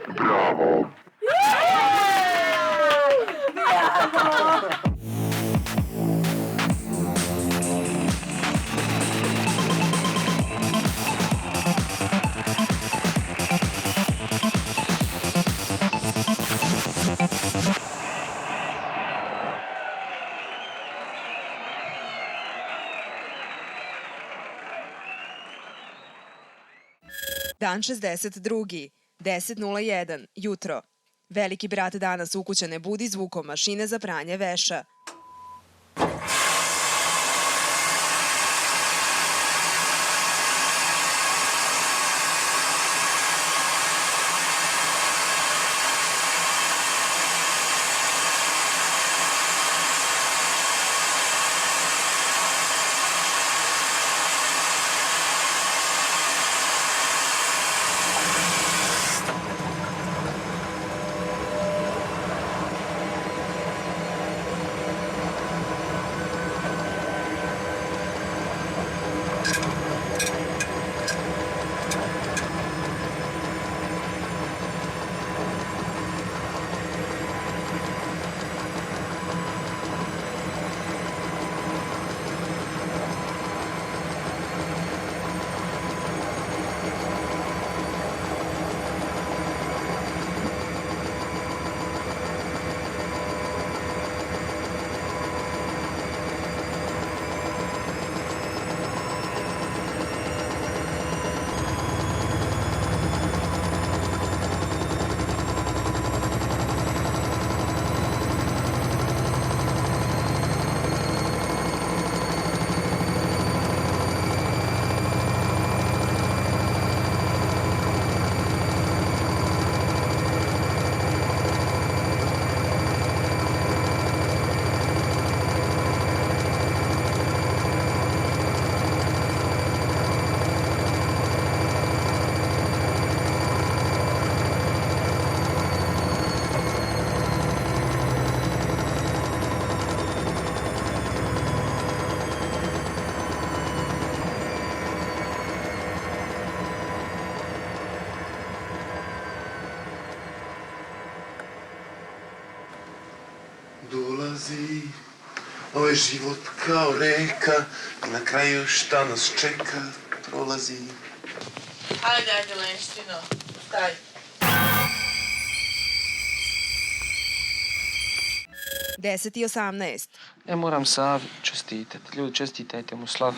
Bravo! Dan 62. 10.01. Jutro. Veliki brat danas ukućane budi zvukom mašine za pranje veša. Dolazi ovaj život kao reka i na kraju šta nas čeka prolazi. Ajde, Lenštino, staj. 10.18. Ja moram Savi čestitati. Ljudi, čestitajte mu slav.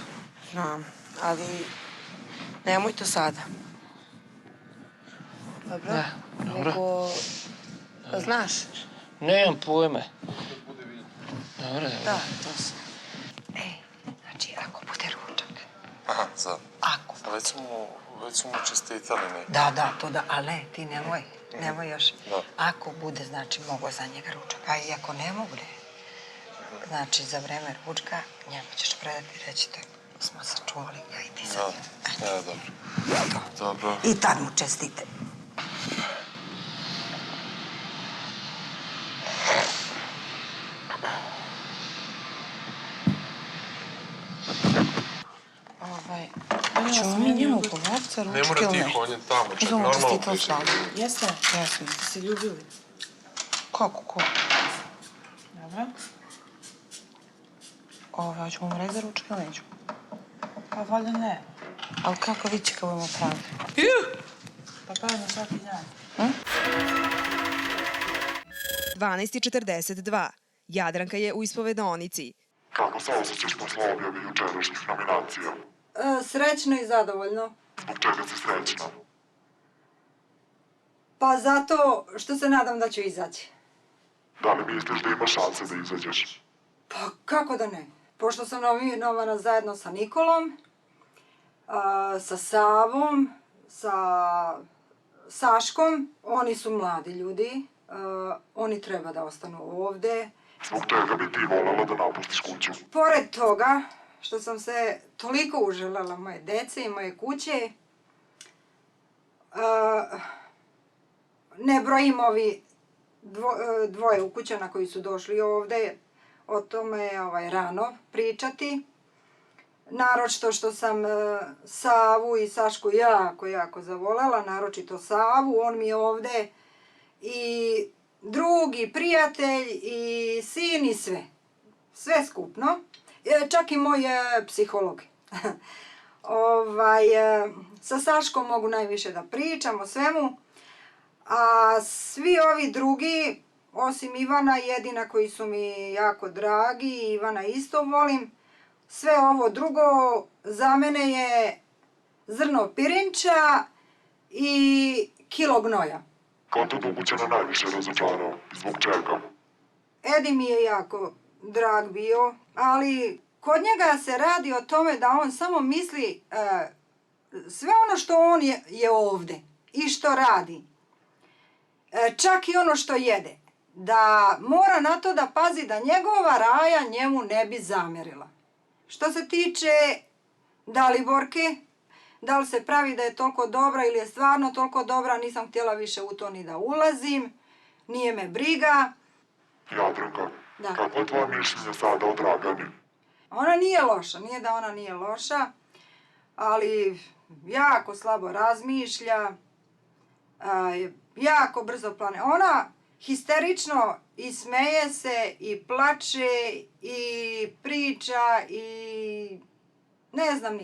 Znam, ali nemoj to sada. Dobro? Ne, dobro. Nego, znaš? Nemam pojme. Dobro. Da, to sam. Ej, znači, ako bude ručak. Aha, sad. Ako. Već su mu čestitali neki. Da, to da, ali ne, ti nemoj još. Da. Ako bude, znači, mogo za njega ručak. A i ako ne mogu, znači, za vreme ručka njemu ćeš predati i reći da smo sačuvali ja i ti sa njim. Ja, dobro. Dobro. I tad mu čestite. Ćemo mi njemu povodca, ručke ili nešto? Ne mora tiho, on je tamo, čak normalno priča. Jeste? Jesmo. Ste se ljubili? Kako, ko? Dobro. Hoćemo mu reći za ručke ili nećemo? Pa valjda ne. Ali kako vi će kao budemo pravi? Pa pravimo svaki dan. 12.42. Jadranka je u ispovedonici. Kako se osjećaš posle objave jučerašnjih nominacija? Srećno i zadovoljno. Zbog čega si srećna? Pa zato što se nadam da ću izaći. Da li misliš da imaš šanse da izađeš? Pa kako da ne? Pošto sam nominovana zajedno sa Nikolom, sa Savom, sa Saškom. Oni su mladi ljudi. Oni treba da ostanu ovde. Zbog čega bi ti voljela da napustiš kuću? Pored toga što sam se toliko uželela moje dece i moje kuće, ne brojim ovi dvoje ukućana koji su došli ovde, o tome je rano pričati. naročito što sam Savu i Sašku jako zavolela, naročito Savu, on mi je ovde i drug i prijatelj i sin i sve skupno, čak i moj psiholog. Sa Saškom mogu najviše da pričam o svemu, a svi ovi drugi, osim Ivana, jedina koji su mi jako dragi, Ivana isto volim, sve ovo drugo za mene je zrno pirinča i kilo gnoja. Ko te Ukućana najviše razočarao? Zbog čega? Edi mi je jako drag bio, ali kod njega se radi o tome da on samo misli sve ono što on je ovde i što radi. Čak i ono što jede. Da mora na to da pazi da njegova Raja njemu ne bi zamerila. Što se tiče Daliborke, da li se pravi da je toliko dobra ili je stvarno toliko dobra, nisam htjela više u to ni da ulazim. Nije me briga. Jadranka, Da. kako je tvoje mišljenje sada o Dragani? Ona nije loša, nije da ona nije loša, ali jako slabo razmišlja, jako brzo plane. Ona histerično i smeje se i plače i priča i ne znam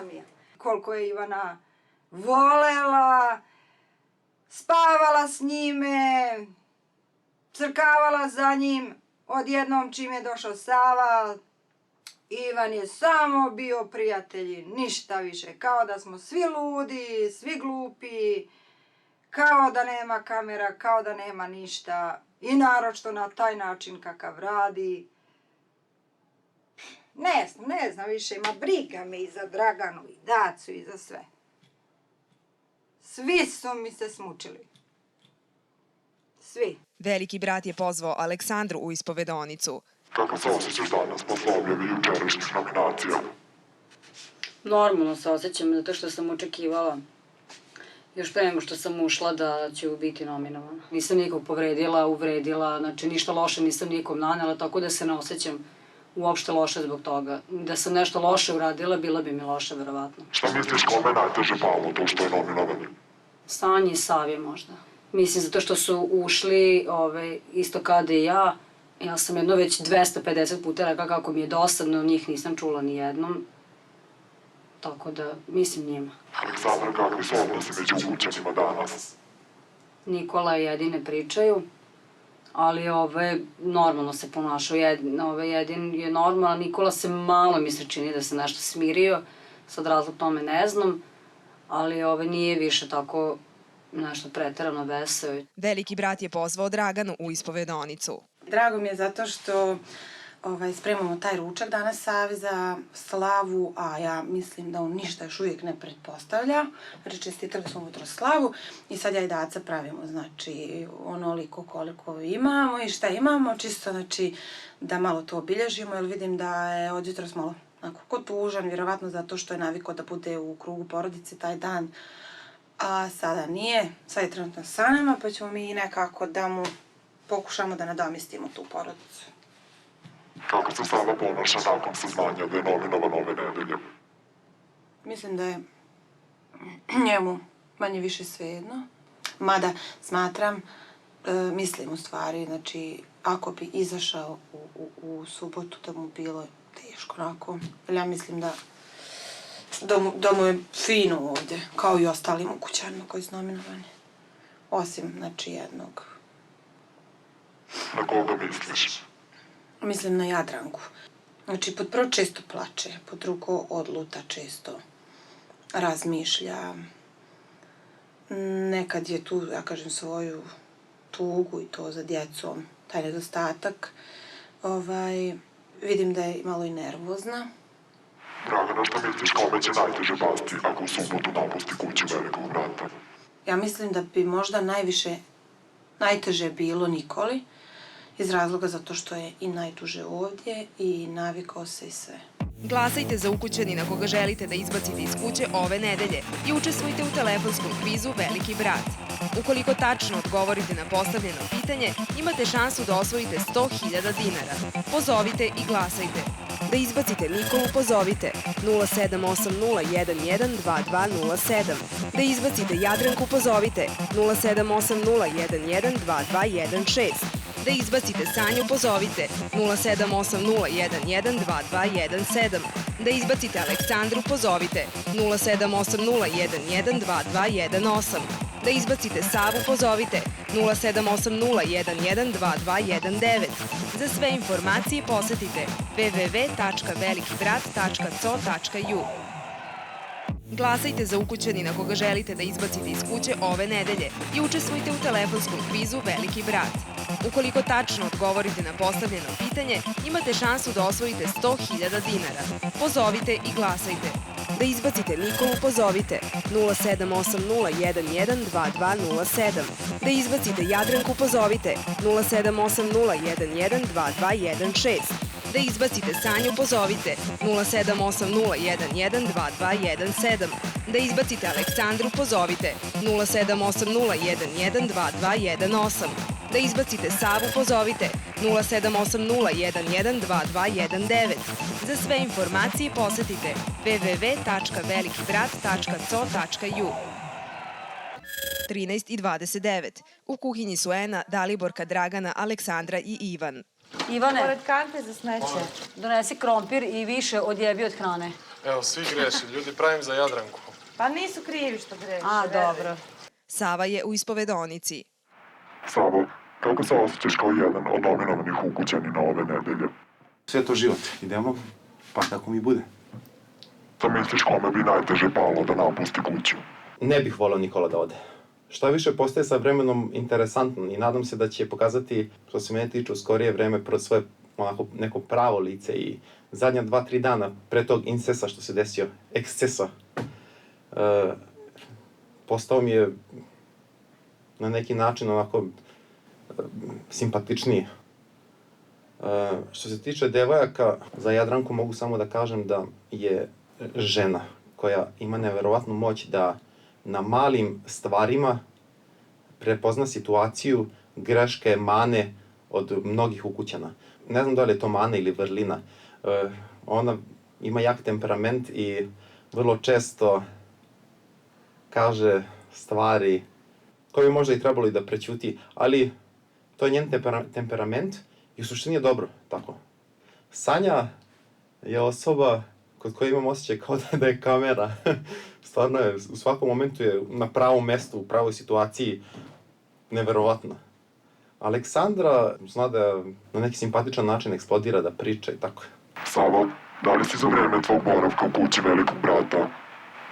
nije. Koliko je Ivana volela, spavala s njime, crkavala za njim. Odjednom čim je došao Sava, Ivan je samo bio prijatelji, ništa više. Kao da smo svi ludi, svi glupi, kao da nema kamera, kao da nema ništa. I naročito na taj način kakav radi. Ne znam više, ima briga me i za Draganu i Dacu i za sve. Svi su mi se smučili. Svi. Veliki brat je pozvao Aleksandru u ispovedonicu. Kako se osjećaš danas posle objave jučerašnjih nominacija? Normalno se osjećam, zato što sam očekivala još pre nego što sam ušla da ću biti nominovana. Nisam nikog povredila, uvredila, znači ništa loše nisam nikom nanela, tako da se ne osjećam uopšte loše zbog toga. Da sam nešto loše uradila, bila bi mi loše, verovatno. Šta misliš kome je najteže palo to što je nominovan? Sanji i Savi možda. Mislim, zato što su ušli isto kada i ja. Ja sam jedno već 250 puta rekla kako mi je dosadno, njih nisam čula ni jednom. Tako da, mislim njima. Aleksandra, kakvi su odnosi među Ukućanima danas? Nikola i Jedine pričaju, ali normalno se ponašao. Jedin je normalan, Nikola se malo mi se čini da se nešto smirio, sad razlog tome ne znam, ali nije više tako nešto preterano veseo. Veliki brat je pozvao Draganu u ispovedonicu. Drago mi je zato što spremamo taj ručak danas Savi za slavu, a ja mislim da on ništa još uvijek ne pretpostavlja. Znači, čestitali smo ujutro slavu i sad ja i Daca pravimo, znači, onoliko koliko imamo i šta imamo, čisto, znači, da malo to obilježimo, jer vidim da je od jutros malo onako tužan, vjerovatno zato što je navikao da bude u krugu porodice taj dan, a sada nije, sad je trenutno sa nama, pa ćemo mi nekako da mu pokušamo da nadomestimo tu porodicu. Kako se Sava ponaša nakon saznanja da je nominovan ove nedelje? Mislim da je njemu manje više svejedno. Mada smatram, mislim u stvari, znači, ako bi izašao u subotu da mu bilo teško onako. Ja mislim da mu je fino ovdje, kao i ostalim Ukućanima koji su nominovani. Osim, znači, jednog. Na koga misliš? Mislim na Jadranku. Znači, pod prvo često plače, pod drugo odluta često, razmišlja. Nekad je tu, ja kažem, svoju tugu i to za djecom, taj nedostatak. Vidim da je malo i nervozna. Dragana, šta misliš kome će najteže pasti ako u subotu napusti kuću Velikog brata? Ja mislim da bi možda najteže bilo Nikoli, iz razloga zato što je i najduže ovdje i navikao se i sve. Glasajte za ukućanina koga želite da izbacite iz kuće ove nedelje i učestvujte u telefonskom kvizu Veliki brat. Ukoliko tačno odgovorite na postavljeno pitanje, imate šansu da osvojite 100.000 dinara. Pozovite i glasajte. Da izbacite Nikolu, pozovite 07801122207. Da izbacite Jadranku, pozovite 07801122216. Da izbacite Sanju, pozovite 07801122217. Da izbacite Aleksandru, pozovite 07801122218. Da izbacite Savu, pozovite 07801122219. Za sve informacije posetite www.velikibrat.co.ju. Glasajte za ukućanina koga želite da izbacite iz kuće ove nedelje i učestvujte u telefonskom kvizu Veliki brat. Ukoliko tačno odgovorite na postavljeno pitanje, imate šansu da osvojite 100.000 dinara. Pozovite i glasajte. Da izbacite Nikolu, pozovite 07801122207. Da izbacite Jadranku, pozovite 07801122216. Da izbacite Sanju, pozovite 07801122217. Da izbacite Aleksandru, pozovite 07801122218. Da izbacite Savu, pozovite 07801122219. Za sve informacije posetite www.velikibrat.co.ju. 13:29. U kuhinji su Ena, Daliborka, Dragana, Aleksandra i Ivan. Ivane, Pored kante za smeće. donesi krompir i više odjebi od hrane. Evo, svi greši. Ljudi pravim za Jadranku. Pa nisu krivi što greše. A, dobro. Sava je u ispovedonici. Savo, kako se osjećaš kao jedan od nominovanih ukućanina ove nedelje? Sve je to život. Idemo, pa kako mi bude. Da misliš kome bi najteže palo da napusti kuću? Ne bih volio Nikola da ode. Šta više postaje sa vremenom interesantno i nadam se da će pokazati, što se mene tiče, u skorije vreme svoje onako neko pravo lice i zadnja 2-3 dana pre tog incesa što se desio, ekscesa, postao mi je na neki način onako simpatičniji. Što se tiče devojaka, za Jadranku mogu samo da kažem da je žena koja ima neverovatnu moć da na malim stvarima prepozna situaciju, greške, mane od mnogih ukućana. Ne znam da li je to mana ili vrlina. Ona ima jak temperament i vrlo često kaže stvari koje bi možda i trebalo i da prećuti, ali to je njen temperament i u suštini je dobro, tako. Sanja je osoba kod koje imam osjećaj kao da je kamera. Stvarno je, u svakom momentu je na pravom mestu, u pravoj situaciji, neverovatno. Aleksandra zna da na neki simpatičan način eksplodira, da priča i tako. Savo, da li si za vreme tvog boravka u kući Velikog brata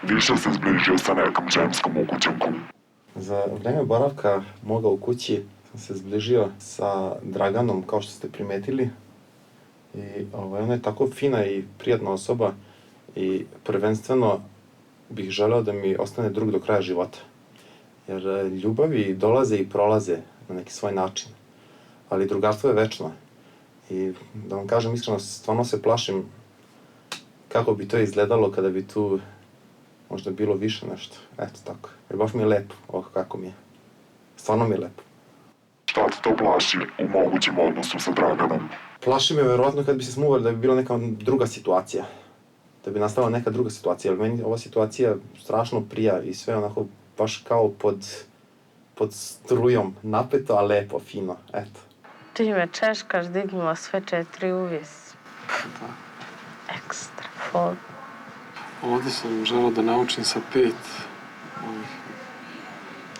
više se zbližio sa nekom ženskom ukućankom? Za vreme boravka moga u kući sam se zbližio sa Draganom, kao što ste primetili. I ona je tako fina i prijatna osoba i prvenstveno bih želeo da mi ostane drug do kraja života. Jer ljubavi dolaze i prolaze na neki svoj način, ali drugarstvo je večno. I da vam kažem iskreno, stvarno se plašim kako bi to izgledalo kada bi tu možda bilo više nešto. Eto tako. Jer baš mi je lepo, ovako kako mi je. Stvarno mi je lepo. Šta te to plaši u mogućem odnosu sa Draganom? Plaši me verovatno kad bi se smuvali da bi bila neka druga situacija. Da bi nastala neka druga situacija, jer meni ova situacija strašno prija i sve onako baš kao pod strujom, napeto, a lepo, fino, eto. Ti me češkaš, dignula sve 4 uvis. Ekstra, fol. Ovdje sam želeo da naučim sa 5 ovih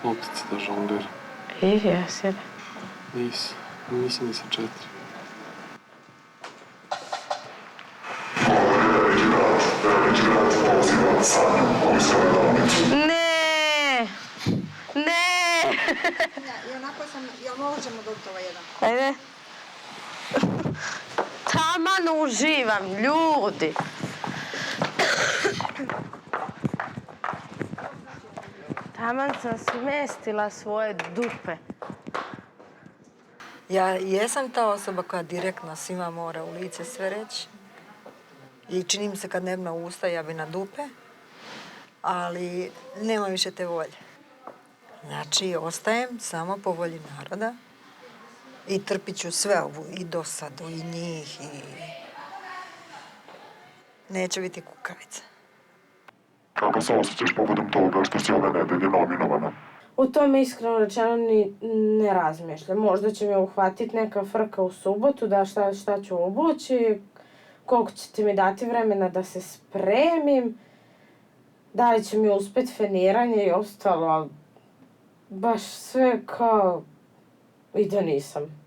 loptica da žongliram. I jesi li? Nisam ni sa 4. Ne! Ne! I onako sam, jel možemo dobiti ovaj jedan? Ajde. Taman uživam, ljudi. Taman sam smestila svoje dupe. Ja jesam ta osoba koja direktno svima mora u lice sve reći. I čini mi se kad nema usta, ja bi na dupe. Ali nema više te volje. Znači, ostajem samo po volji naroda i trpit ću sve ovu, i dosadu, i njih, Neće biti kukavica. Kako se osjećaš povodom toga što si ove nedelje nominovana? U tome iskreno rečeno ni ne razmišljam. Možda će me uhvatiti neka frka u subotu da šta ću obući, koliko ćete mi dati vremena da se spremim, da li će mi uspjeti feniranje i ostalo, ali baš sve kao i da nisam.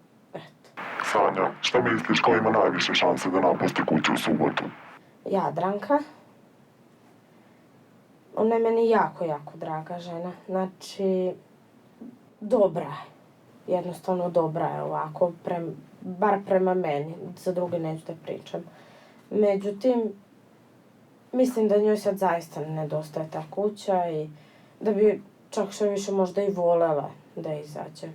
Sanja, šta misliš ko ima najviše šanse da napusti kuću u subotu? Jadranka. Ona je meni jako, jako draga žena. Znači, dobra je. Jednostavno dobra je ovako, bar prema meni. Za druge neću da pričam. Međutim, mislim da njoj sad zaista nedostaje ta kuća i da bi čak što više možda i volela da izađe.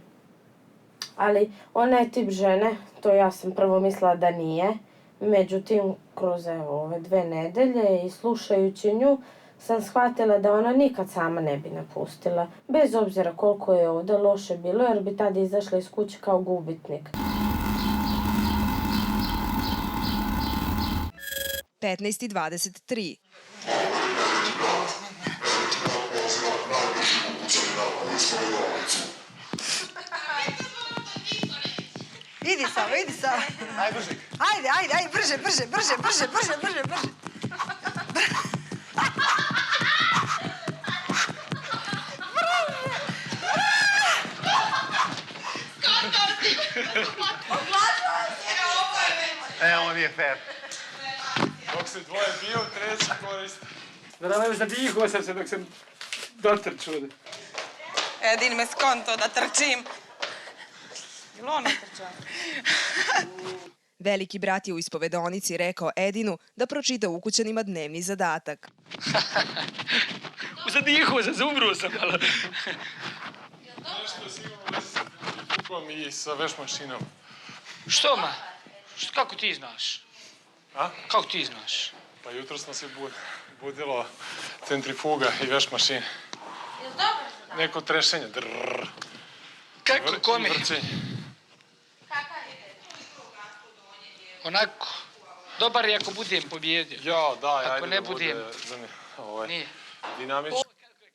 Ali ona je tip žene, to ja sam prvo mislila da nije. Međutim, kroz ove 2 nedelje i slušajući nju, sam shvatila da ona nikad sama ne bi napustila. Bez obzira koliko je ovdje loše bilo, jer bi tada izašla iz kuće kao gubitnik. 15:23. Idi samo, idi samo. Ajde, brže. Ajde, brže. Ovo nije fair. Dok se dvoje bio, treći koristi. Naravno, zadihao sam se dok sam dotrčao. Edin me skonto da trčim. Bilo ono trčao? Veliki brat je u ispovedonici rekao Edinu da pročita ukućanima dnevni zadatak. Zadihao sam, zaumruo sam, ali... Nešto si imao već sa centrifugom i sa veš mašinom. Što ma? Kako ti znaš? A? Kako ti znaš? Pa jutro smo se budilo centrifuga i veš mašine. Jel dobro? Neko trešenje, drrrr. Kako, kome? I vrčenje. Onako, dobar je ako budem pobjedio. Ja, daj, Ako ajde ne da bude Nije. dinamično.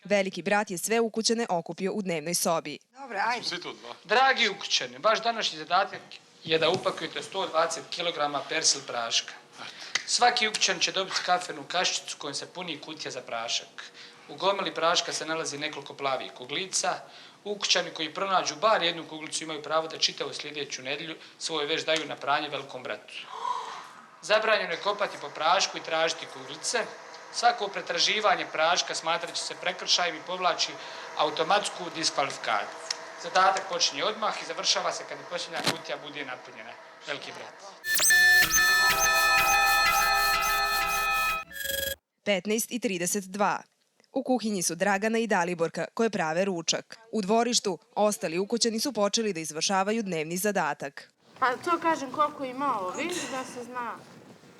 Veliki brat je sve ukućane okupio u dnevnoj sobi. Dobro, ajde. Svi tu dva. Dragi ukućani, baš današnji zadatak je da upakujete 120 kg persil praška. Svaki ukućan će dobiti kafenu kašičicu kojom se puni kutija za prašak. U gomili praška se nalazi nekoliko plavih kuglica. Ukućani koji pronađu bar jednu kuglicu imaju pravo da čitavu sljedeću nedjelju svoju veš daju na pranje velikom bratu. Zabranjeno je kopati po prašku i tražiti kuglice. Svako pretraživanje praška smatrat će se prekršajem i povlači automatsku diskvalifikaciju. Zadatak počinje odmah i završava se kada posljednja kutija bude napunjena. Veliki brat. 15:32. U kuhinji su Dragana i Daliborka koje prave ručak. U dvorištu ostali ukućani su počeli da izvršavaju dnevni zadatak. Pa to kažem koliko ima ovih, da se zna.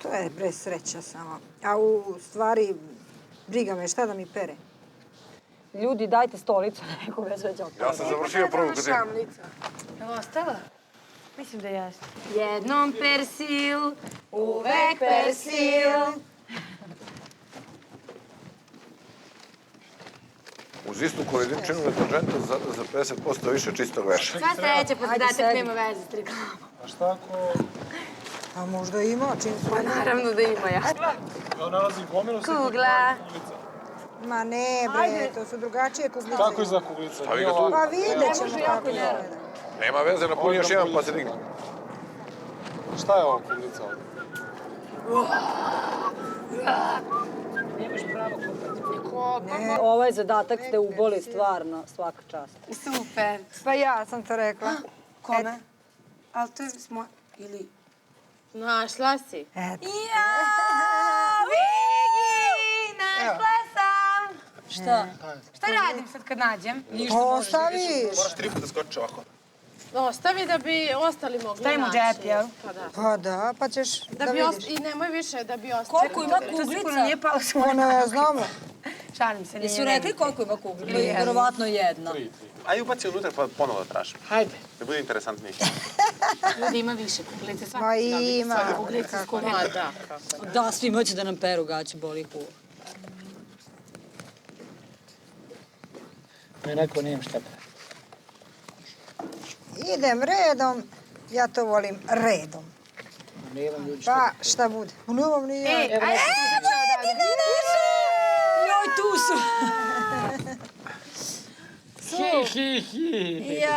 To je bre sreća samo. A u stvari, briga me šta da mi pere. Ljudi, dajte stolicu nekoga već od Ja sam završio prvu kod Jel ostala? Mislim da jeste. Jednom persil, uvek persil. Uz istu količinu deterđenta za 50% više čistog veša. Sva sreća, pa zadatak nema veze s reklama. A šta ako... A možda ima, čim su... Pa naravno da ima ja. Ja nalazim gomilu se Kugla. Ma ne bre, to su drugačije kuglice. Kako izgleda kuglica? Stavi ga tu. Pa vidjet ćemo kako izgleda. Nema veze, napuni još jedan pa se digne. Šta je ovo kuglica ovdje? Ne, ovaj zadatak ste uboli stvarno, svaka čast. Super. Pa ja sam to rekla. Kome? Ali to je smo... Ili... Našla si. Eto. Vigi! Našla sam! Šta? Šta radim sad kad nađem? Ostaviš. Moraš 3 puta skočiš ovako. Ostavi da bi ostali mogli Stavim u džep, jel? Pa da. Pa da, pa ćeš da vidiš. I nemoj više da bi ostali. Koliko ima kuglica? To sigurno nije palo s Pa ne znamo. Šalim se, nije. Jesu rekli koliko ima kuglica? Vjerovatno jedna. 3. Ajde ubaci unutra pa ponovo da tražim. Hajde. Da bude interesantniji. Ljudi, ima više kuglice. Ma ima. Kuglice s koliko. Da, kako? Da, svi hoće da nam peru gaće, boli ih uvo. Me neko nemam šta pravi. Idem redom, ja to volim redom. Nemam ljudi šta Pa šta bude? Nemam ni ja. Ej, ajde ti da Joj, tu su! Hi. Joj.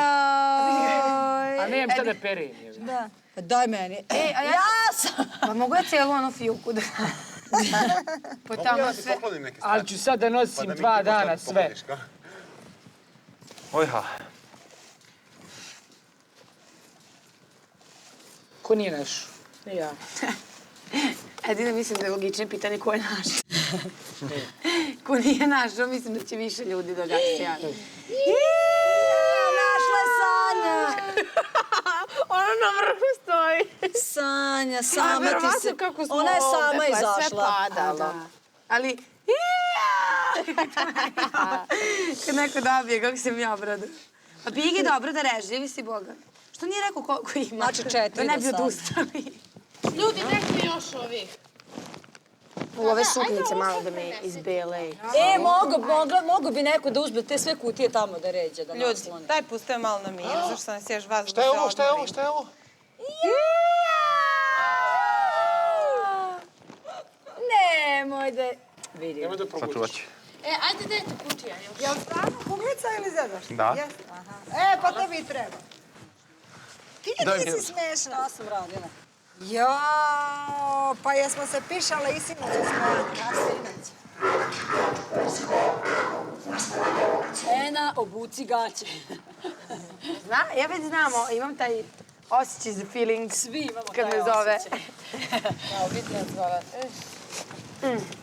A nemam šta da perim. Da. Daj meni. Ej, a ja sam. Pa mogu ja cijelu ono fijuku da... Po tamo sve. Ali ću sad da nosim 2 dana sve. Ojha. Ko nije naš? Ja. Jedino mislim da je logičnije pitanje ko je naš. Ko nije našao, mislim da će više ljudi da ga se javi. Našla je Sanja! Ona na vrhu stoji. Sanja, sama ti verovatno se... kako smo Ona je sama ovde, pa je sve izašla. padalo. Ali... Kad neko dobije, kako se mi obradujem. Pa Bigi dobro da reži, živi si Boga. Što nije rekao koliko ima? Znači 4 da ne bi do sada. odustali. Ljudi, dajte još ovih. U ove suknice malo da me izbele. Mogu bi neko da uzme te sve kutije tamo da ređe, da Ljudi, nasloni. daj puste malo na mir, zašto ne sješ vas Šta je ovo, šta je ovo, šta je ovo? Nemoj da... Vidim. Nemoj da probučiš. Ajde dajte kutija. Jel stvarno kuglica ili zezaš? Da. Jeste, aha. Pa tebi treba. Ti nisi smešna. Ja sam radila. Jo, pa jesmo se pišale i sinoć smo. Ena, obuci gaće. Ja već znamo, imam taj osjećaj za feeling. Svi imamo kad taj me zove. osjećaj. Evo, vidi nas zove.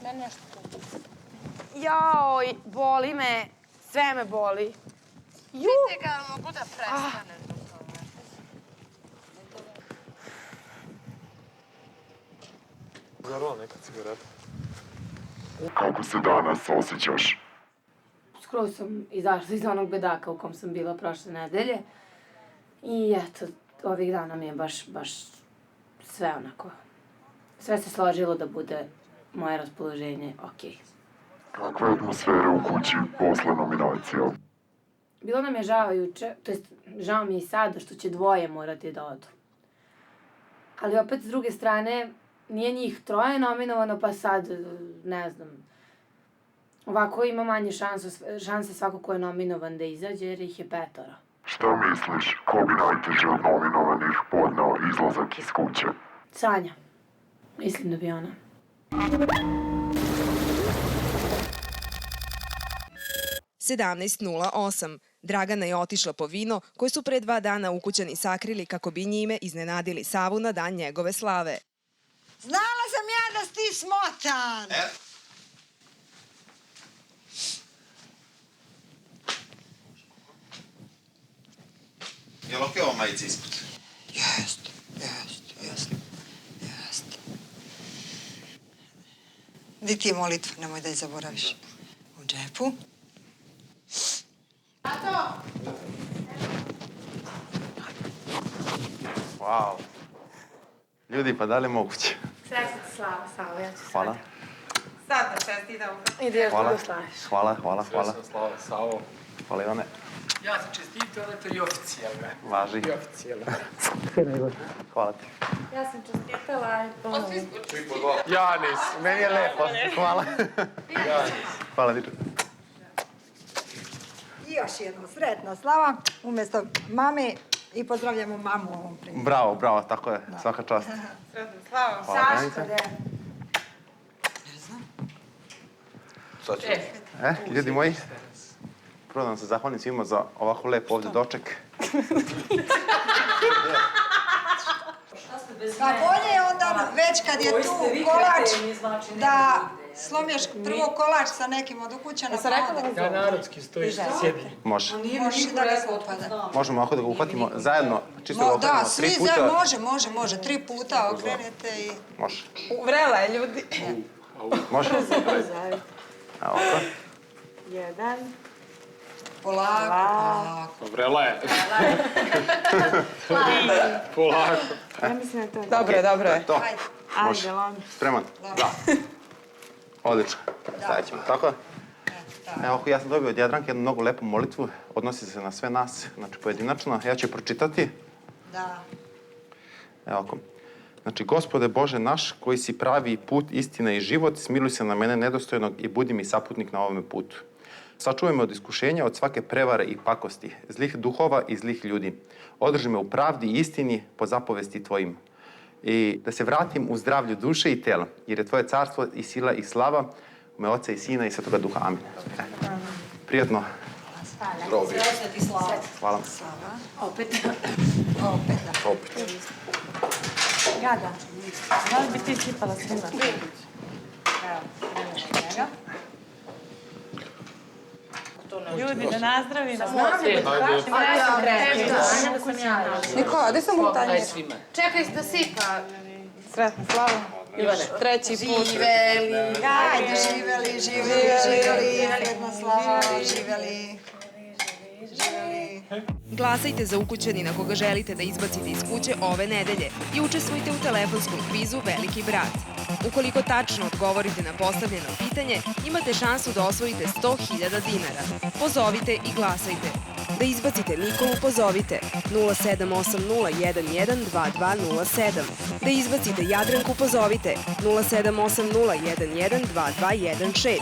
Meni nešto tu. Joj, boli me, sve me boli. Vidite ga, mogu da prestane. Zar neka cigareta? Kako se danas osjećaš? Skroz sam izašla iz onog bedaka u kom sam bila prošle nedelje. I eto, ovih dana mi je baš sve onako. Sve se složilo da bude moje raspoloženje okej. Kakva je atmosfera u kući posle nominacija? Bilo nam je žao juče, to jest žao mi je i sada što će 2 morati da odu. Ali opet s druge strane, nije njih 3 nominovano, pa sad, ne znam, ovako ima manje šanse svako ko je nominovan da izađe, jer ih je 5. Šta misliš, ko bi najteže od nominovanih podneo izlazak iz kuće? Sanja. Mislim da bi ona. –17:08. Dragana je otišla po vino koje su pre 2 dana ukućani sakrili kako bi njime iznenadili Savu na dan njegove slave. Znala sam ja da si ti smotan. Jel okej ovo majica ispod? Jeste. Di ti je molitva, nemoj da je zaboraviš. U džepu. Wow. Ljudi, pa da li je moguće? Srećna ti Slava, ja ću Hvala. Sad da čestitam. Ide još Hvala. dugo slaviš. Hvala. Srećna slava, Savo. Hvala Ivane. Ja sam čestitao, ali to je i oficijalno. Važi. I oficijalno. Hvala ti. Ja sam čestitala i ponovno. Janis, meni je lepo. Hvala. Hvala ti. I još jedno, sretna slava, umjesto mame i pozdravljamo mamu u ovom primjeru. Bravo, tako je. Svaka čast. Sretna slava. Hvala, Saško, Danica. Ne znam. Ljudi moji, prvo da vam se zahvalim svima za ovako lep ovdje doček. Pa bolje je onda, već kad je tu kolač, da slomiješ prvo kolač sa nekim od ukućana, pa onda. Ja narodski stojiš, sjedi. Može. Možeš i da ga upada. Možemo ovako da ga uhvatimo zajedno, čisto ga Da, okrenemo svi 3 puta. zajedno, može. 3 puta okrenete i... Može. Uvrela je ljudi. Može. Evo ovako. 1. Polako. Vrela je. Polako. Ja mislim da to je Dobro je, dobro je. To. Ajde, lom. Spreman? Da. Odlično. Stavit ćemo tako. Evo, ja sam dobio od Jadranke jednu mnogo lepu molitvu. Odnosi se na sve nas, znači pojedinačno. Ja ću je pročitati. Da. Evo ovako. Znači, Gospode Bože naš, koji si pravi put, istina i život, smiluj se na mene nedostojnog i budi mi saputnik na ovome putu. Sačuvaj me od iskušenja, od svake prevare i pakosti, zlih duhova i zlih ljudi. Održi me u pravdi i istini po zapovesti Tvojim. I da se vratim u zdravlju duše i tela, jer je Tvoje carstvo i sila i slava, u ime Oca i Sina i Svetoga Duha. Amin. Prijatno. Hvala. Opet. Opet. Gada, da li bi ti sipala svima? Ljudi, da nazdravimo. Nikola, gde sam u tanjer? Čekaj da sipa. Sretna slava. Treći put. Ajde, živeli. Sretna slava, živeli. Glasajte za ukućanina koga želite da izbacite iz kuće ove nedelje i učestvujte u telefonskom kvizu Veliki brat. Ukoliko tačno odgovorite na postavljeno pitanje, imate šansu da osvojite 100.000 dinara. Pozovite i glasajte. Da izbacite Nikolu, pozovite 07801122207. Da izbacite Jadranku, pozovite 07801122216.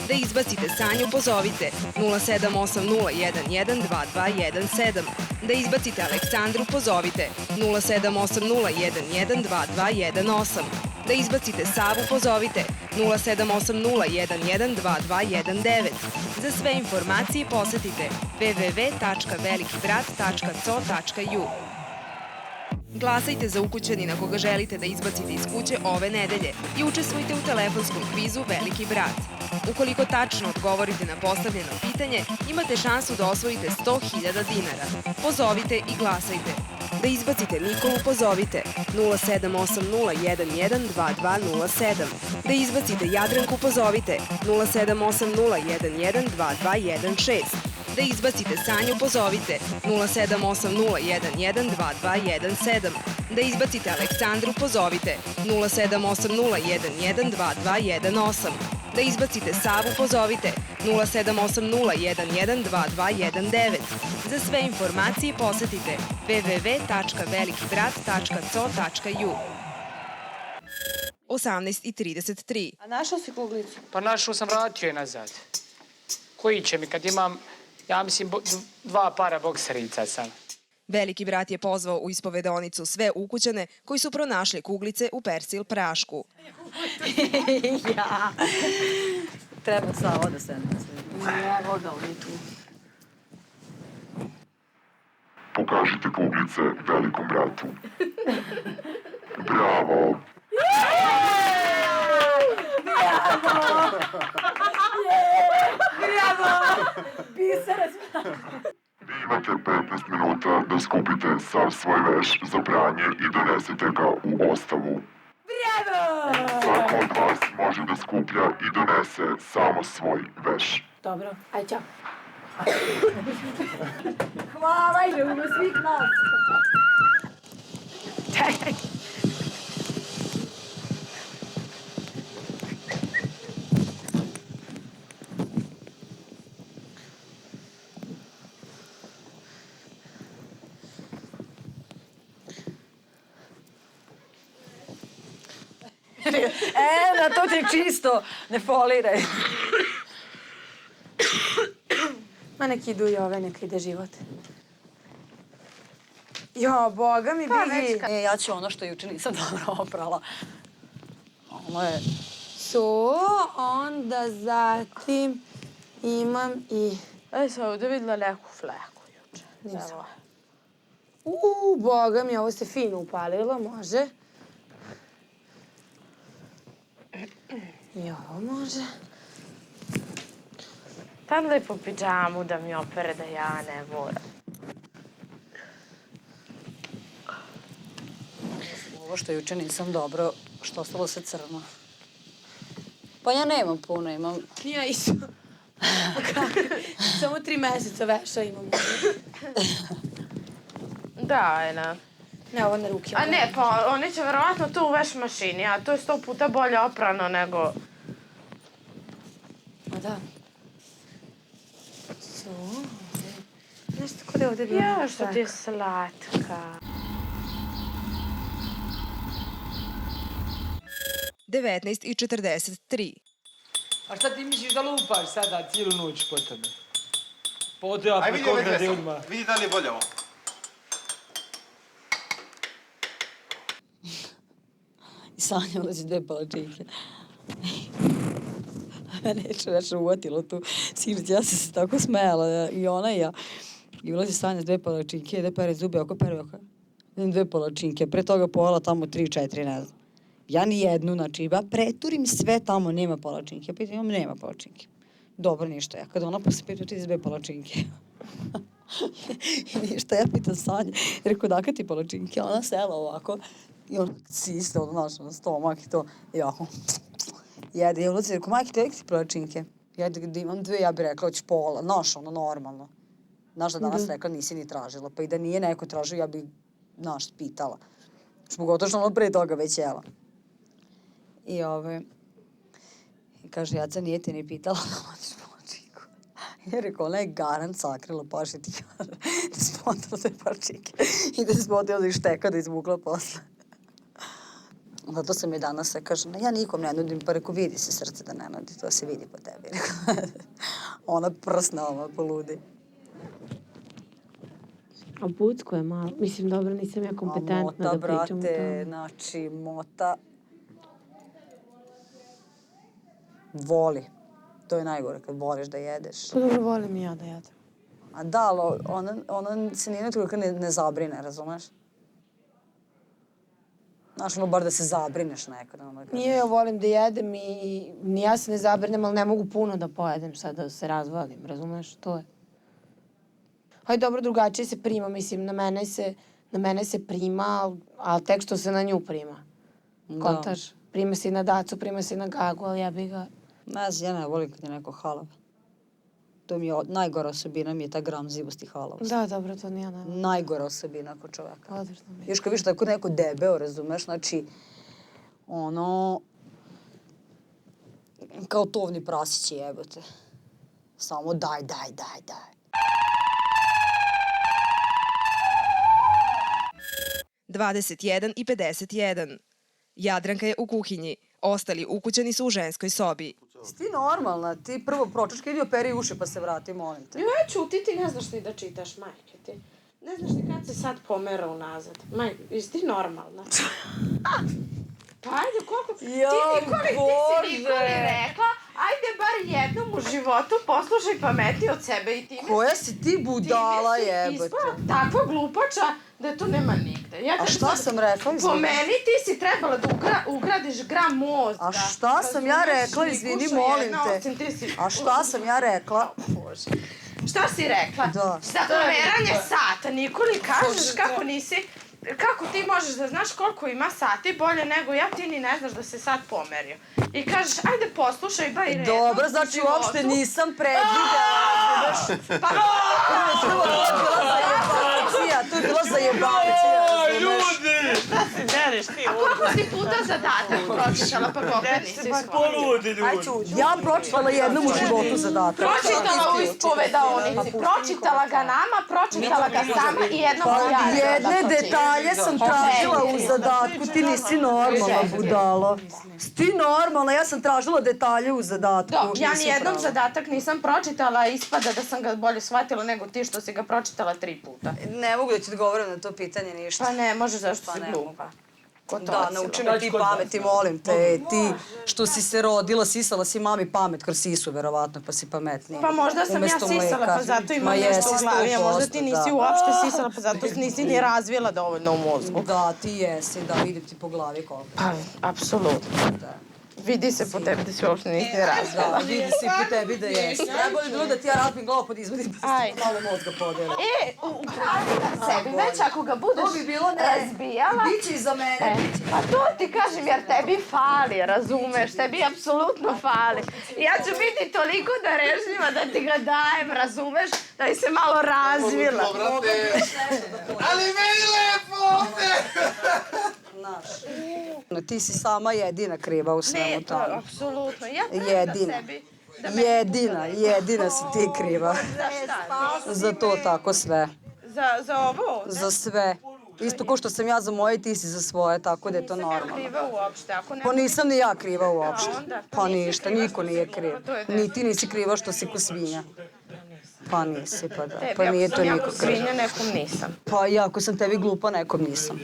Da izbacite Sanju, pozovite 07801122217. Da izbacite Aleksandru, pozovite 07801122218. Da izbacite Savu, pozovite 07801122219. Za sve informacije posetite www.velikibrat.co.ju. Glasajte za ukućanina koga želite da izbacite iz kuće ove nedelje i učestvujte u telefonskom kvizu Veliki brat. Ukoliko tačno odgovorite na postavljeno pitanje, imate šansu da osvojite 100.000 dinara. Pozovite i glasajte. Da izbacite Nikolu, pozovite 07801122207. Da izbacite Jadranku, pozovite 07801122216. Da izbacite Sanju, pozovite 07801122217. Da izbacite Aleksandru, pozovite 07801122218. Da izbacite Savu, pozovite 07801122219. Za sve informacije posetite www.velikibrat.co.ju. 18:33. A našao si kuglicu? Pa našao sam, vratio je nazad. Koji će mi kad imam, ja mislim, 2 para bokserica sam. Veliki brat je pozvao u ispovedonicu sve ukućane koji su pronašli kuglice u persil prašku. Ja. Treba Savo da se ne. Evo ga, on je tu. Pokažite kuglice velikom bratu. Bravo! Vi imate 15 minuta da skupite sav svoj veš za pranje i donesete ga u ostavu. Svako od vas može da skuplja i donese samo svoj veš. Dobro, aj ćao. Hvala, ide u ime svih nas. Na to ti je čisto, ne foliraj. Ma nek idu i ove, nek ide život. Jo, boga mi bigi. Ja ću ono što juče nisam dobro oprala. Ono je... Onda zatim imam i... sam ovdje vidjela neku fleku juče. Nisam. Boga mi, ovo se fino upalilo, može. I ovo može. Tad lepo pidžamu da mi opere da ja ne moram. Ovo što juče nisam dobro, što ostalo se crno. Pa ja nemam puno, imam... Ja isto. Samo 3 meseca veša imamo. Da, Ajna. Ne, ovo na ruke. A ne, pa oni će verovatno to u veš mašini, a to je 100 puta bolje oprano nego... Ma da. Nešto kod je ovde bilo. Ja, što ti je slatka. 19:43. A šta ti misliš da lupaš sada cijelu noć po tome? Podeo preko ograde odmah. Vidi da li je bolje ovo. I Sanja ulazi 2 palačinke. Neću već uvotilo tu. Sinoć, ja sam se tako smejala, i ona i ja. I ulazi Sanja s 2 palačinke, ide pere zube, oko pere oko. Idem 2 palačinke, pre toga pojela tamo 3-4, ne znam. Ja ni jednu, znači, ja preturim sve tamo, nema palačinke. Ja pitam, nema palačinke. Dobro, ništa. Ja kada ona posle pitu, ti 2 palačinke. I ništa, ja pitam Sanje, rekao, daka ti palačinke? Ona sela ovako i on siste, našao na stomak i to. I ovako, jede. I ulazi, rekao, majke, te ti palačinke? Ja da imam 2, ja bih rekla, hoću pola. Znaš, ono, normalno. Znaš da danas rekla, nisi ni tražila. Pa i da nije neko tražio, ja bih, znaš, pitala. Pogotovo što ono pre toga već jela. I i kaže, Jaca, nije te ni pitala da hoćeš palačinku. I rekao, ona je garant sakrila, paši ti kaže, da je spontala 2 palačinke. I da je spontala da ih šteka, da izvukla posle. Zato sam je danas sve kaže, ja nikom ne nudim, pa rekao, vidi se srce da ne nudi, to se vidi po tebi. Ona prsna ova poludi. A bucko je malo. Mislim, dobro, nisam ja kompetentna da pričam o tome. Brate, znači, Mota voli. To je najgore, kad voliš da jedeš. Pa dobro, volim i ja da jedem. A da, ali ona se nije nekako ne zabrine, razumeš? Znaš, ono, bar da se zabrineš nekada. Nije, ja volim da jedem i ni ja se ne zabrinem, ali ne mogu puno da pojedem sad da se razvalim, razumeš? To je. Hajde, dobro, drugačije se prima, mislim, na mene se prima, ali tek što se na nju prima. Kontaš? Prima se i na Dacu, prima se i na Gagu, ali ja bi ga... Ne znam, ja ne volim kad je neko halav. To mi je najgora osobina, mi je ta gramzivost i halavost. Da, dobro, to nije ne. Najgora osobina kod čoveka. Odlično mi je. Još kad vidiš tako neko debeo, razumeš, znači, ono, kao tovni prasići, jebote. Samo daj. 21:51. Jadranka je u kuhinji. Ostali ukućani su u ženskoj sobi. Si ti normalna? Ti prvo pročačka, idi operi uši pa se vrati, molim te. Ja ćuti, ti ne znaš ni da čitaš, majke ti. Ne znaš ni kad se sad pomera unazad. Majke, jesi ti normalna? Pa ajde, koliko... Ti si Nikoli rekla, ajde bar jednom u životu poslušaj pametniji od sebe i time... Koja si ti budala, jebote? Ispala takva glupača da to nema nigde. A šta sam rekla? Po meni ti si trebala da ugradiš gram mozga. A šta sam ja rekla, izvini, molim te. A šta sam ja rekla? Bože. Šta si rekla? Da. Za pomeranje sata. Nikoli, kažeš kako nisi... Kako ti možeš da znaš koliko ima sati bolje nego ja, ti ni ne znaš da se sad pomerio. I kažeš, ajde poslušaj ba i redom. Dobro, znači uopšte nisam predvidela. Pa to je bila zajebancija. Ljudi! šta si meriš ti? A koliko si puta zadatak pročitala pa koga nisi shvatila? Poludi ljudi! Ja pročitala jednom u životu zadatak. Pročitala u ispovedaonici, pročitala ga nama, pročitala ga sama i jednom Pa jedne detalje sam tražila u zadatku, ti nisi normalna budala. Ti normalna, ja sam tražila detalje u zadatku. Ja nijednom zadatak nisam pročitala, ispada da sam ga bolje shvatila nego ti što si ga pročitala 3 puta. Ne mogu da ću odgovorim na to pitanje ništa. Pa ne, možeš zašto si glupa. Da, nauči me ti pameti, molim te. Ti što si se rodila, sisala si mami pamet kroz sisu, verovatno, pa si pametnija. Pa možda sam ja sisala, pa zato imam nešto u glavi, a možda ti nisi uopšte sisala, pa zato nisi ni razvila dovoljno u mozgu. Da, ti jesi, da, vidim ti po glavi koliko. Pa, apsolutno. Vidi se po tebi da si uopšte nisi razvila. Vidi se po tebi da jesi. Najbolje bilo da ti ja razbim glavu pod izvodim pa se malo mozga podijeli. Sebi već ako ga budeš razbijala... Biće i za mene. Pa to ti kažem jer tebi fali, razumeš? Tebi apsolutno fali. Ja ću biti toliko darežljiva da ti ga dajem, razumeš? Da bi se malo razvila. Ali meni lepo ovde! Ti si sama jedina kriva u svemu Ne, tome. apsolutno. Ja Jedina. Jedina si ti kriva. Za šta? Za to tako sve. Za ovo ovde? Za sve. Isto ko što sam ja za moje, ti si za svoje, tako da je to normalno. Kriva uopšte. Pa nisam ni ja kriva uopšte. onda? Pa ništa, niko nije kriv. To je Ni ti nisi kriva što si ko svinja. Pa nisi, pa da. Pa nije to niko kriv. Svinja nekom nisam. Pa ja, ako sam tebi glupa, nekom nisam.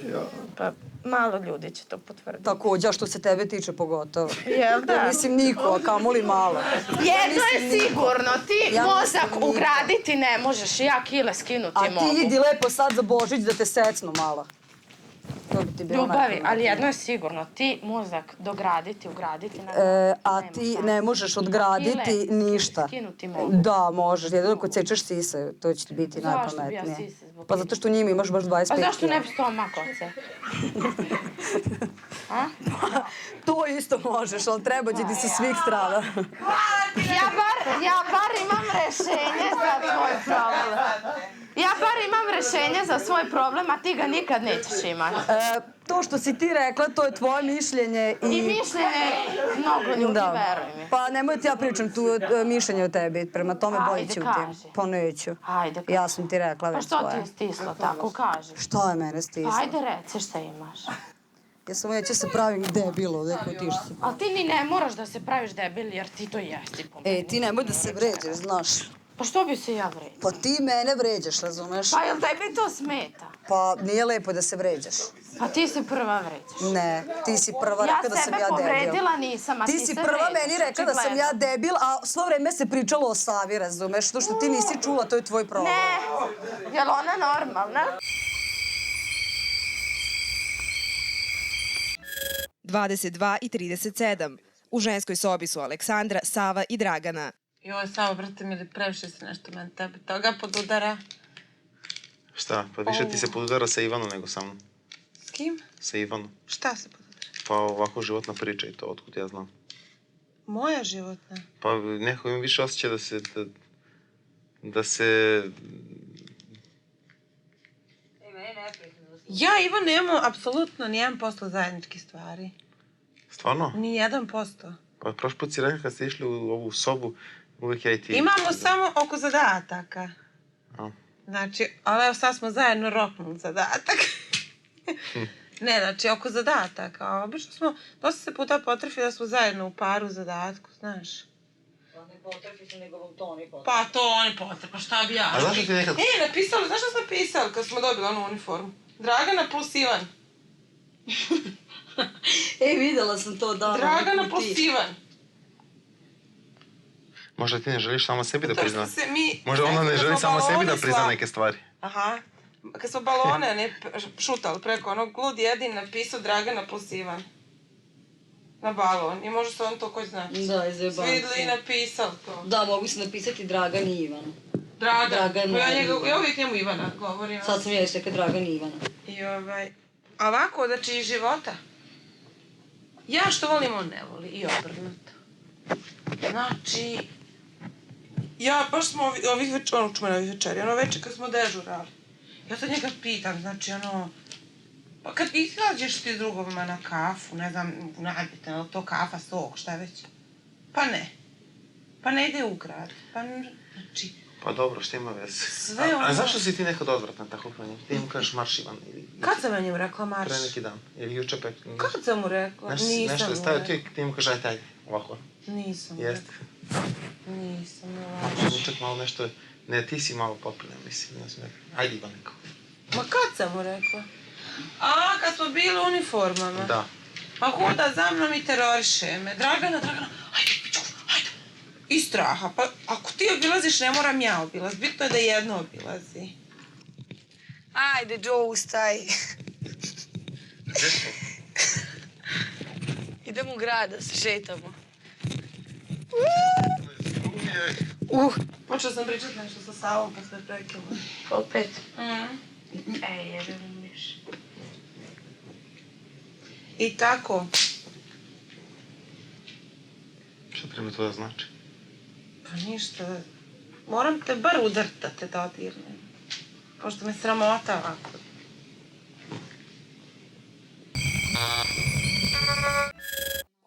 Pa malo ljudi će to potvrditi. Takođe, a što se tebe tiče pogotovo. Jel da? Mislim niko, a kamoli malo. Jedno je sigurno, ti mozak ugraditi ne možeš, ja kile skinuti mogu. A ti idi lepo sad za Božić da te secnu malo. Ljubavi, ali jedno je sigurno, ti mozak dograditi, ugraditi... A ti ne možeš odgraditi ništa. Skinuti mogu. Da, možeš. Jedino kod sečeš sise, to će ti biti najpametnije. Zašto bi ja sise zbog... Pa zato što u njima imaš baš 25 kg. Pa zašto ne bi stomak oce? To isto možeš, ali treba će ti se svih strana. Ja bar imam rešenje za tvoj problem. Ja bar imam rešenje za svoj problem, a ti ga nikad nećeš imati. To što si ti rekla, to je tvoje mišljenje. I mišljenje mnogo ljudi, veruj mi. Pa nemoj ti ja pričam tu mišljenje o tebi, prema tome bolje ću ti. Pa neću. Ajde, kaži. Ja sam ti rekla već svoje. Pa što ti je stislo tako, kaži. Šta je mene stislo? Ajde reci šta imaš. Ja samo neću se pravim debil ovdje koji ti što si. Ali ti ni ne moraš da se praviš debil jer ti to jesi po meni. Ti nemoj da se vređaš, znaš. Pa što bi se ja vređala? Pa ti mene vređaš, razumeš? Pa jel tebi to smeta? Pa nije lepo da se vređaš. Pa ti se prva vređaš. Ne, ti si prva rekla da sam ja debil. Ja sebe povredila nisam, a ti se vređaš. Ti si prva meni rekla da sam ja debil, a svo vreme se pričalo o Savi, razumeš? To što ti nisi čula, to je tvoj problem. Ne, jel ona normalna? 22:37. U ženskoj sobi su Aleksandra, Sava i Dragana. Joj, Sava, brate, mi li previše si nešto meni tebi toga podudara. Šta? Pa više ti se podudara sa Ivanom nego sa mnom. S kim? Sa Ivanom. Šta se podudara? Pa ovako životna priča i to, otkud ja znam. Moja životna? Pa nekako imam više osjećaj da se... Ja i Ivan nemamo apsolutno 1% zajedničkih stvari. Stvarno? Ni 1%. Pa prošli put si rekla kad ste išli u ovu sobu, uvijek ja i ti... Imamo samo oko zadataka. Znači, ali evo sad smo zajedno roknuli zadatak. Ne, znači, oko zadataka. Obično smo, dosta se puta potrefili da smo zajedno u paru u zadatku, znaš. Pa ne potrefi se, nego vam to ne potrefi. Pa to ne potrefi, pa šta bi ja? A zašto ti nekad... napisali, znaš šta sam napisali kad smo dobili onu uniformu? Dragana plus Ivan. Videla sam to dana. Dragana plus Ivan. Možda ti ne želiš sama sebi da prizna... To što se mi... Možda ona ne želi sama sebi da prizna neke stvari. Aha. Kad smo balone šutali preko onog, Lud jedin napisao Dragana plus Ivan. Na balon. I možda se on to koji znači. Da, izjebanci. Vidli i napisali to. Da, mogu se napisati Dragan i Ivan. Dragan. Ja uvijek njemu Ivana govorim. Sad sam ja još rekao Dragan i Ivana. I ovako, znači iz života. Ja što volim, on ne voli. I obrnuto. Znači... Ja baš smo ovih večeri, ono večer kad smo dežurali. Ja sad njega pitam, znači pa kad izađeš ti s drugovima na kafu, ne znam, nađete li to kafa, sok, šta već? Pa ne. Pa ne ide u grad. Pa znači... Pa dobro, šta ima veze? Sve A zašto si ti nekad odvratna tako prema njemu? Ti mu kažeš marš Ivan ili... Kad sam ja njemu rekla marš? Pre neki dan. Ili juče pek... Kad sam mu rekla? Nisam mu rekla. Nešto je stavio ti mu kažeš ajde, ovako. Nisam mu rekla. Nisam, ne lažeš. Možda čak malo nešto... Ne, ti si malo popilja, mislim. Ja sam rekla, ajde Ivan neko. Ma kad sam mu rekla? A, kad smo bili u uniformama. Da. Pa hoda za mnom i teroriše me. Dragana, ajde, pičku, ajde. I straha, pa ako ti obilaziš, ne moram ja obilaziti. Bitno je da jedno obilazi. Ajde, Joe, ustaj. Idemo u grad da se šetamo. Počela sam pričat nešto sa Savom posle prekila. Opet? Jebe umiš. I tako. Šta treba to da znači? Pa ništa. Moram te bar udrt da te dodirnem. Pošto me sramota ovako.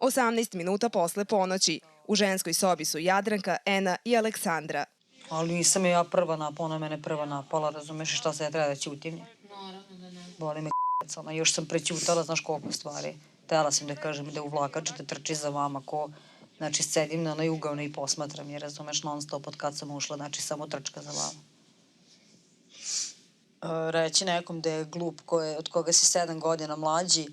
– 18 minuta posle ponoći. U ženskoj sobi su Jadranka, Ena i Aleksandra. Ali nisam je ja prva napala, ona mene prva napala, razumeš, i šta se ja treba da ćutim nje? Naravno da ne. Boli me ona, još sam prećutala, znaš koliko stvari. Tela sam da kažem da uvlakač da trči za vama, ko, znači, sedim na onaj ugaone i posmatram je, razumeš, non stop od kad sam ušla, znači, samo trčka za vama. Reći nekom da je glup, od koga si 7 godina mlađi,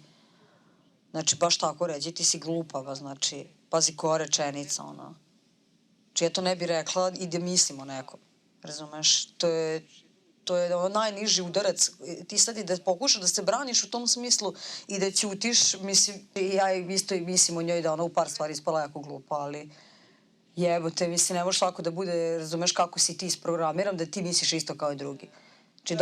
znači, baš tako reći, ti si glupava, znači, pazi koja rečenica, ono. Znači, ja to ne bi rekla i da mislim o nekom, razumeš, to je najniži udarac. Ti sad i da pokušaš da se braniš u tom smislu i da ćutiš, mislim, ja isto i mislim o njoj da ona u par stvari ispala jako glupa, ali jebote, mislim, ne može svako da bude, razumeš kako si ti isprogramiran, da ti misliš isto kao i drugi. Znači,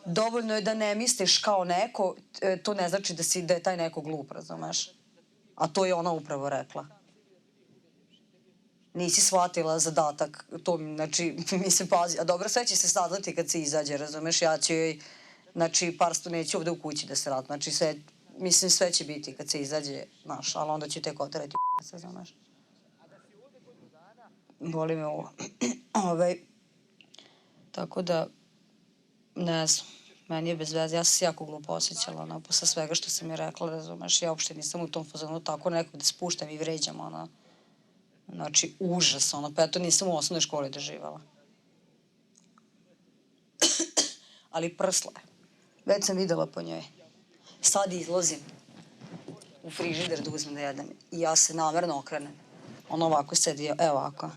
dovoljno je da ne misliš kao neko, to ne znači da je taj neko glup, razumeš? A to je ona upravo rekla. Nisi shvatila zadatak, to, znači, mislim, pazi, a dobro, sve će se saznati kad se izađe, razumeš, ja ću joj, znači, neću ovde u kući da se rad, znači, sve, mislim, sve će biti kad se izađe, znaš, ali onda ću tek oterati se, znaš. Boli me ovo. Tako da, ne znam, meni je bez veze, ja sam se jako glupo osjećala, ono, posle svega što sam mi rekla, razumeš, ja uopšte nisam u tom fazonu tako nekog da spuštam i vređam, ono. Znači, užas, ono, pa ja to nisam u osnovnoj školi doživala. Ali prsla je. Već sam videla po njoj. Sad izlazim u frižider da uzmem da jedem. I ja se namerno okrenem. Ona ovako sedi, evo ovako.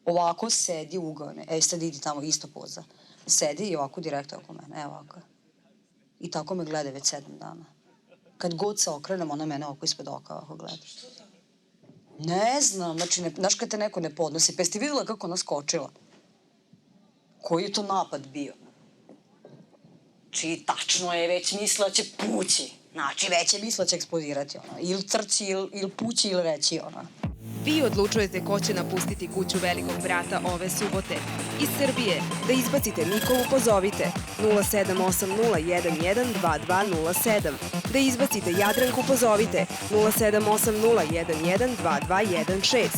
Ovako sedi ugaone. Ej, sad idi tamo, isto poza. Sedi i ovako direktno oko mene, evo ovako. I tako me gleda već 7 dana. Kad god se okrenem, ona mene ovako ispod oka ovako gleda. Ne znam, znači, znaš kad te neko ne podnosi, pa jesi ti videla kako ona skočila? Koji je to napad bio? Znači, tačno je, već mislila će pući. Znači, već je mislila će eksplodirati, ono. Ili trči, ili pući, ili reći, ono. Vi odlučujete ko će napustiti kuću Velikog brata ove subote. Iz Srbije, da izbacite Nikolu, pozovite 07801122207. Da izbacite Jadranku, pozovite 07801122216.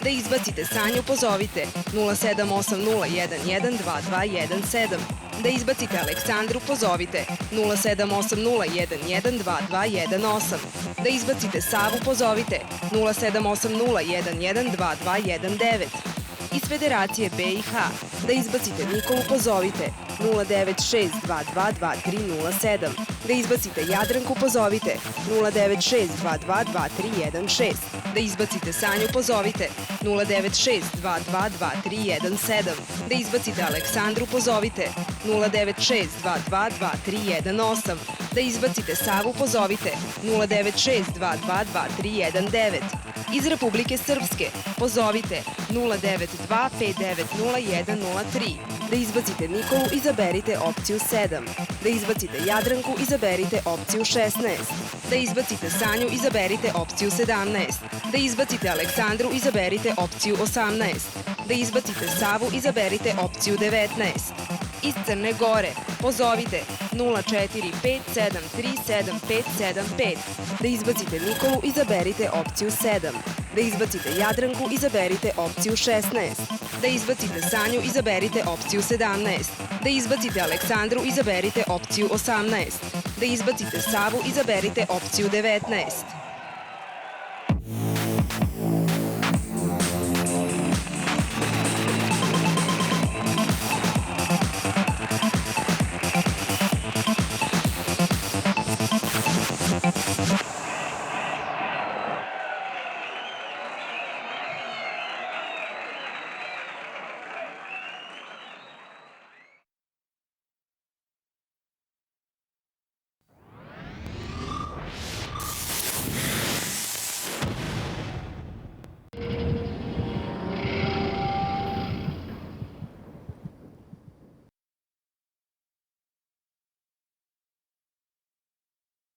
Da izbacite Sanju, pozovite 07801122217. Da izbacite Aleksandru, pozovite 07801122218. Da izbacite Savu, pozovite 07801122219. Iz Federacije BiH, da izbacite Nikolu, pozovite 096222307. Da izbacite Jadranku, pozovite 096222316. Da izbacite Sanju, pozovite 096222317. Da izbacite Aleksandru, pozovite 096222318. Da izbacite Savu, pozovite 096222319. Iz Republike Srpske, pozovite 092590103. Da izbacite Nikolu, izaberite opciju 7. Da izbacite Jadranku, izaberite opciju 16. Da izbacite Sanju, izaberite opciju 17. Da izbacite Aleksandru, izaberite opciju 18. Da izbacite Savu, izaberite opciju 19. Iz Crne Gore, pozovite 045737575. Da izbacite Nikolu, izaberite opciju 7. Da izbacite Jadranku, izaberite opciju 16. Da izbacite Sanju, izaberite opciju 17. Da izbacite Aleksandru, izaberite opciju 18. Da izbacite Savu, izaberite opciju 19.